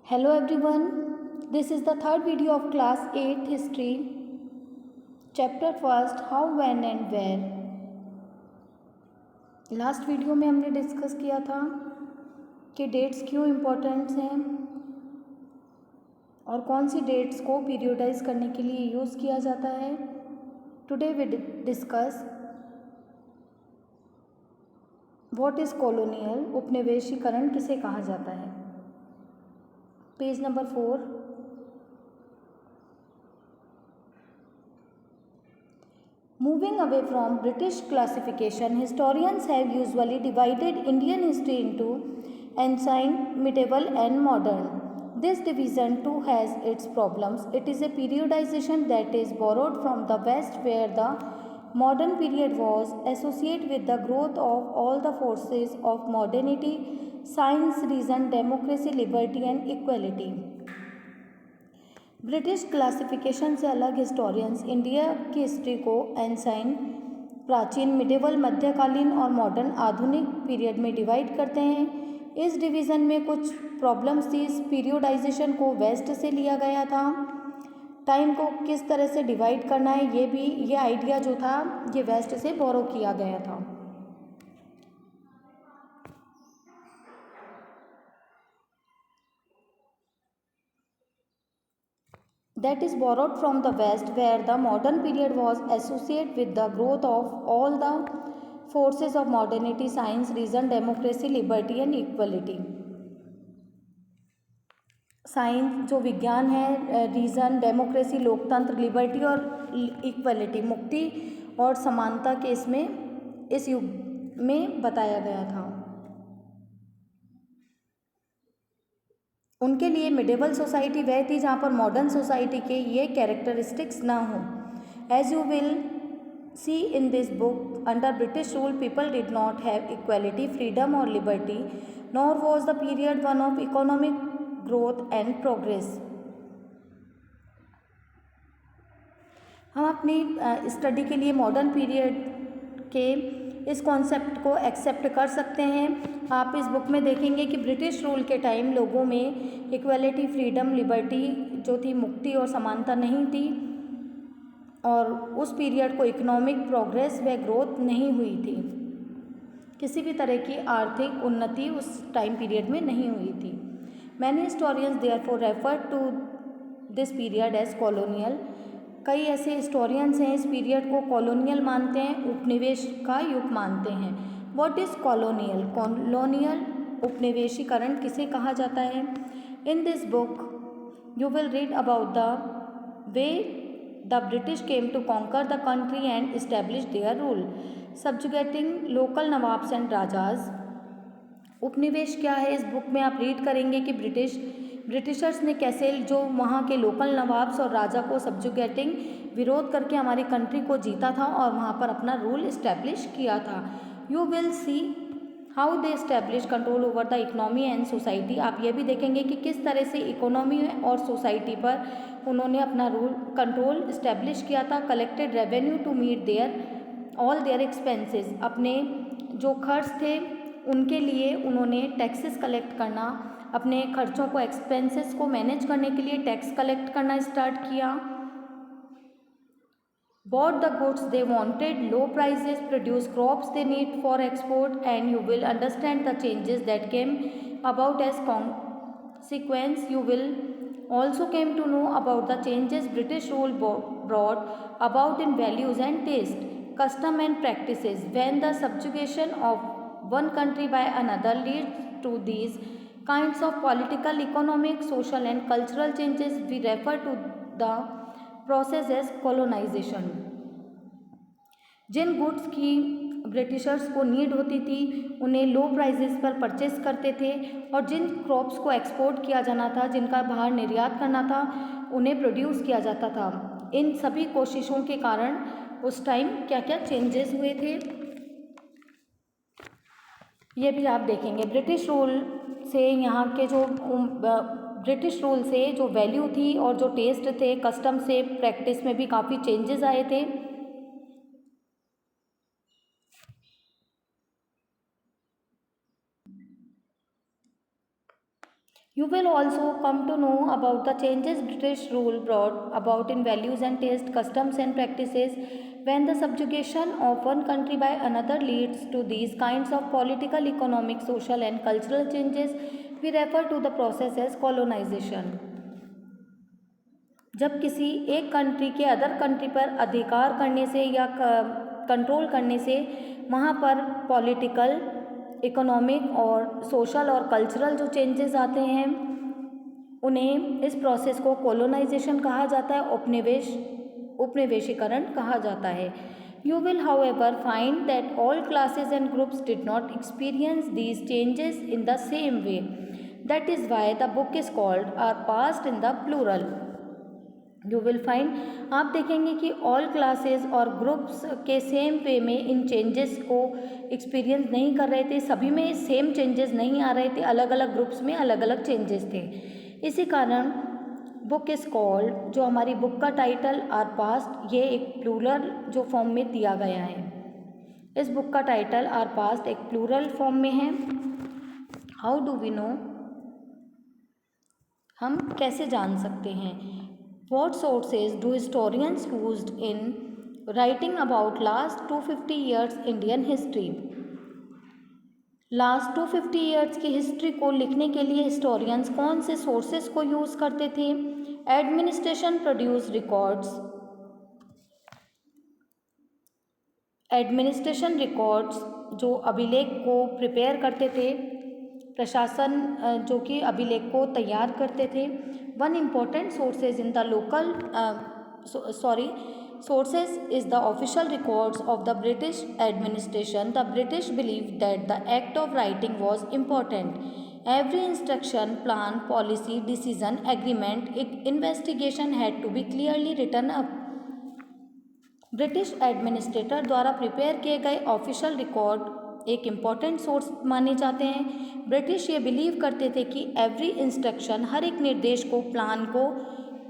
Hello everyone, this is the third video of class 8 history, chapter first how, when and where. Last video में हमने discuss किया था कि dates क्यों important हैं और कौन सी डेट्स को पीरियोडाइज करने के लिए यूज़ किया जाता है. Today we discuss what is colonial, उपनिवेशीकरण किसे कहा जाता है. Page number 4. Moving away from British classification, historians have usually divided Indian history into ancient, medieval and modern. This division too has its problems. It is a periodization that is borrowed from the West, where the modern period was associated with the growth of all the forces of modernity: science, reason, democracy, liberty and equality. British classification से अलग historians India की history को एंसाइन, प्राचीन, medieval, मध्यकालीन और modern, आधुनिक period में divide करते हैं. इस डिवीज़न में कुछ प्रॉब्लम्स थी. इस पीरियोडाइजेशन को वेस्ट से लिया गया था. टाइम को किस तरह से डिवाइड करना है ये आइडिया जो था ये वेस्ट से बोरो किया गया था. That is borrowed from the West, where the modern period was associated with the growth of all the forces of modernity: science, reason, democracy, liberty and equality. Science जो विज्ञान है, रीज़न, डेमोक्रेसी लोकतंत्र, liberty और equality मुक्ति और समानता के इसमें इस युग में बताया गया था. उनके लिए मिडेवल सोसाइटी वह थी जहाँ पर मॉडर्न सोसाइटी के ये कैरेक्टरिस्टिक्स ना हो. As you will see in this book, under British rule people did not have equality, freedom और liberty, nor was the period one of economic growth and progress. हम अपनी स्टडी के लिए modern period के इस concept को accept कर सकते हैं. आप इस बुक में देखेंगे कि ब्रिटिश रूल के टाइम लोगों में इक्वलिटी, फ्रीडम, लिबर्टी जो थी, मुक्ति और समानता नहीं थी और उस पीरियड को इकोनॉमिक प्रोग्रेस व ग्रोथ नहीं हुई थी. किसी भी तरह की आर्थिक उन्नति उस टाइम पीरियड में नहीं हुई थी. Many historians therefore refer to this period as colonial. कई ऐसे हिस्टोरियंस हैं इस पीरियड को कॉलोनियल मानते हैं, उपनिवेश का युग मानते हैं. What is colonial? कॉलोनियल उपनिवेशीकरण किसे कहा जाता है? In this book you will read about the way the British came to conquer the country and establish their rule, subjugating local nawabs and rajas. उपनिवेश क्या है? इस बुक में आप रीड करेंगे कि ब्रिटिशर्स ने कैसे जो वहाँ के लोकल नवाब्स और राजा को सब्जुगेटिंग, विरोध करके हमारी कंट्री को जीता था और वहाँ पर अपना रूल इस्टेब्लिश किया था. You will see how they establish control over the economy and society. आप ये भी देखेंगे कि किस तरह से इकोनॉमी और सोसाइटी पर उन्होंने अपना रूल कंट्रोल इस्टेब्लिश किया था. Collected revenue to meet their all their expenses. अपने जो खर्च थे उनके लिए उन्होंने टैक्सेस कलेक्ट करना, अपने खर्चों को, एक्सपेंसेस को मैनेज करने के लिए टैक्स कलेक्ट करना स्टार्ट किया. Bought the goods they wanted, low prices, produce crops they need for export. And you will understand the changes that came about as consequence. You will also came to know about the changes British rule brought about in values and taste, custom and practices. When the subjugation of one country by another leads to these kinds of political, economic, social and cultural changes, we refer to the process as colonization. जिन goods की Britishers को need होती थी उन्हें low prices पर purchase करते थे और जिन क्रॉप्स को एक्सपोर्ट किया जाना था, जिनका बाहर निर्यात करना था, उन्हें प्रोड्यूस किया जाता था. इन सभी कोशिशों के कारण उस टाइम क्या क्या चेंजेस हुए थे ये भी आप देखेंगे. ब्रिटिश रूल से यहाँ के जो ब्रिटिश रूल से जो वैल्यू थी और जो टेस्ट थे, कस्टम से प्रैक्टिस में भी काफ़ी चेंजेस आए थे. You will also come to know about the changes British rule brought about in values and taste, customs and practices. When the subjugation of one country by another leads to these kinds of political, economic, social and cultural changes, we refer to the process as colonization. जब किसी एक country के other country पर अधिकार करने से या control करने से वहाँ पर पॉलिटिकल, इकोनॉमिक और सोशल और कल्चरल जो चेंजेस आते हैं, उन्हें इस प्रोसेस को कोलोनाइजेशन कहा जाता है, उपनिवेशीकरण कहा जाता है. You will however find that all classes and groups did not experience these changes in the same way. That is why the book is called Our Past in the Plural. You will find, आप देखेंगे कि all classes और groups के same way में इन changes को experience नहीं कर रहे थे, सभी में सेम चेंजेस नहीं आ रहे थे, अलग अलग ग्रुप्स में अलग अलग चेंजेस थे. इसी कारण बुक इज़ कॉल्ड, जो हमारी बुक का टाइटल आर पास्ट, ये एक प्लूरल जो फॉर्म में दिया गया है. इस बुक का टाइटल आर पास्ट एक प्लूरल फॉर्म में है. हाउ डू वी नो, हम कैसे जान सकते हैं? What sources do historians used in writing about last 250 years Indian history? Last 250 years की हिस्ट्री को लिखने के लिए हिस्टोरियंस कौन से सोर्सेस को यूज़ करते थे? Administration produce records. Administration records जो अभिलेख को प्रिपेयर करते थे, प्रशासन जो कि अभिलेख को तैयार करते थे. One important sources in the local sources is the official records of the British administration. The British believed that the act of writing was important. Every instruction, plan, policy, decision, agreement, investigation had to be clearly written up. British administrator द्वारा prepare किए गए official record एक important source माने जाते हैं. British ये believe करते थे कि एवरी इंस्ट्रक्शन, हर एक निर्देश को, प्लान को,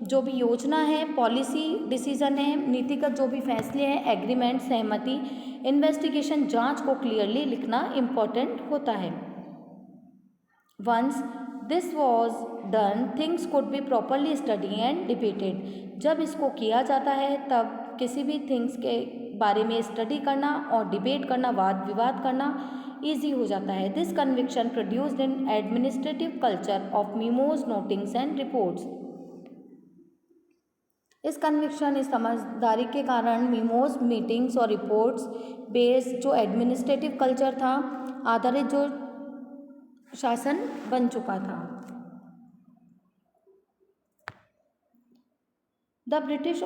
जो भी योजना है, पॉलिसी, डिसीजन है, नीतिगत जो भी फैसले हैं, एग्रीमेंट, सहमति, इन्वेस्टिगेशन, जांच को क्लियरली लिखना इम्पॉर्टेंट होता है. Once this was done, things could be properly study and debated. जब इसको किया जाता है तब किसी भी थिंग्स के बारे में स्टडी करना और डिबेट करना, वाद विवाद करना ईजी हो जाता है. This conviction produced in administrative culture of memos, notings and reports. इस कन्विक्शन, इस समझदारी के कारण मीमोज, मीटिंग्स और रिपोर्ट्स बेस्ड जो एडमिनिस्ट्रेटिव कल्चर था, आधारित जो शासन बन चुका था. The British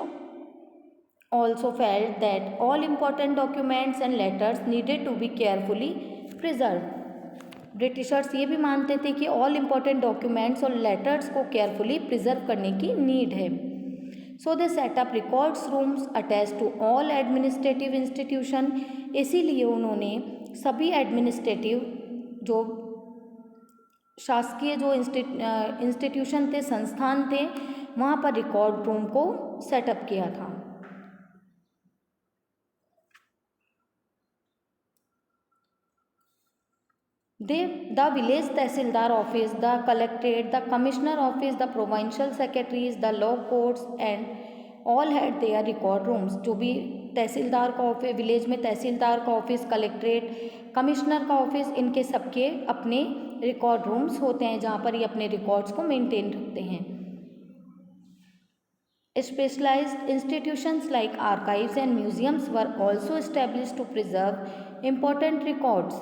also felt that all important documents and letters needed to be carefully preserved. Britishers ये भी मानते थे कि ऑल इम्पॉर्टेंट डॉक्यूमेंट्स और लेटर्स को केयरफुली प्रिजर्व करने की नीड है. So they set up records rooms attach to all administrative institution. इसीलिए उन्होंने सभी एडमिनिस्ट्रेटिव जो शासकीय जो इंस्टीट्यूशन थे, संस्थान थे, वहाँ पर रिकॉर्ड रूम को सेटअप किया था. The village tehsildar office, the collectorate, the commissioner office, the provincial secretaries, the law courts and all had there record rooms. जो भी तहसीलदार का ऑफिस, विलेज में तहसीलदार का ऑफिस, कलेक्ट्रेट, कमिश्नर का ऑफिस, इनके सबके अपने रिकॉर्ड रूम्स होते हैं जहाँ पर ये अपने रिकॉर्ड्स को मेंटेन रखते हैं. Specialized institutions like archives and museums were also established to preserve important records.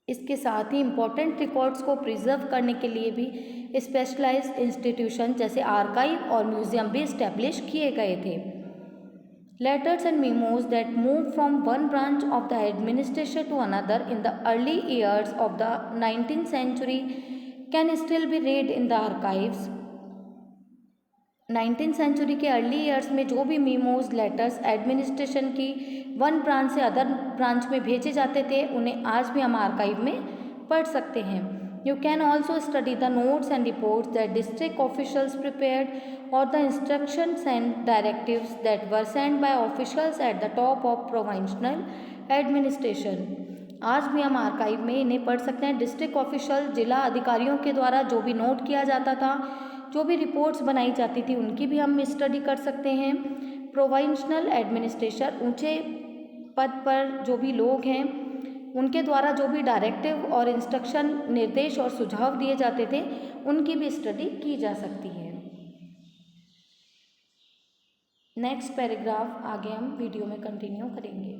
इसके साथ ही इम्पोर्टेंट रिकॉर्ड्स को प्रिजर्व करने के लिए भी स्पेशलाइज्ड इंस्टीट्यूशन जैसे आर्काइव और म्यूजियम भी इस्टेब्लिश किए गए थे. Letters and memos that move from one branch of the administration to another in the early years of the 19th century can still be read in the archives. 19th century के early years में जो भी memos, letters administration की one branch से other branch में भेजे जाते थे, उन्हें आज भी हम आर्काइव में पढ़ सकते हैं. You can also study the notes and reports that district officials prepared और the instructions and directives that were sent by officials at the top of provincial administration. आज भी हम आर्काइव में इन्हें पढ़ सकते हैं। डिस्ट्रिक्ट ऑफिशियल, जिला अधिकारियों के द्वारा जो भी नोट किया जाता था, जो भी रिपोर्ट्स बनाई जाती थी, उनकी भी हम स्टडी कर सकते हैं। प्रोविंशनल एडमिनिस्ट्रेशन, ऊंचे पद पर जो भी लोग हैं उनके द्वारा जो भी डायरेक्टिव और इंस्ट्रक्शन, निर्देश और सुझाव दिए जाते थे, उनकी भी स्टडी की जा सकती है। नेक्स्ट पैराग्राफ आगे हम वीडियो में कंटिन्यू करेंगे।